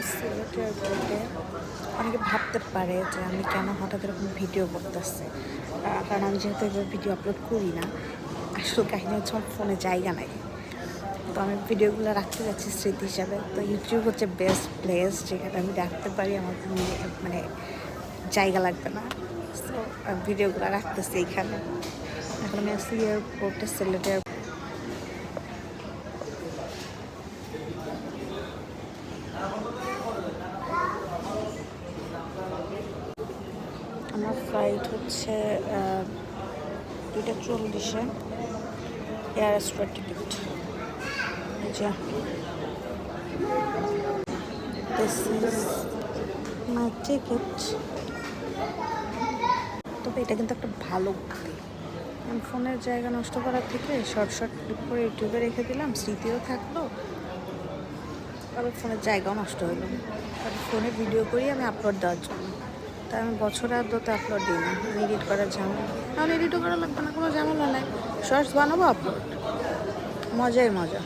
সিলেট এয়ারপোর্টে। অনেকে ভাবতে পারে যে আমি কেন হঠাৎ এরকম ভিডিও করতেছি, কারণ আমি যেহেতু এভাবে ভিডিও আপলোড করি না। আসল কাহিনী হচ্ছে আমার ফোনে জায়গা নাই, তো আমি ভিডিওগুলো রাখতে যাচ্ছি স্মৃতি হিসাবে। তো ইউটিউব হচ্ছে বেস্ট প্লেস যেখানে আমি রাখতে পারি, আমার মানে জায়গা লাগবে না। তো ভিডিওগুলো রাখতেছি এইখানে। এখন আমি আসছি এয়ারপোর্টে, সিলেট এয়ারপোর্ট। আমার ফ্লাইট হচ্ছে 2:40 এয়ার এক্সট্রা টিকিট। আচ্ছা, দিস ইজ মাই টিকিট। তবে এটা কিন্তু একটা ভালো বুদ্ধি। আমি ফোনের জায়গা নষ্ট করার থেকে শর্ট ক্লিপ করে ইউটিউবে রেখে দিলাম, স্মৃতিও থাকলো, আবার ফোনের জায়গাও নষ্ট হলো। আর ফোনে ভিডিও করি আমি আপলোড দেওয়ার জন্য, তাই আমি বছরে আদতে আপলোড দিই না। আমি এডিট করার ঝামেলা, তাহলে এডিটও করা লাগবে না, কোনো ঝামেলা নাই। শর্টস বানাবো, আপলোড, মজাই মজা।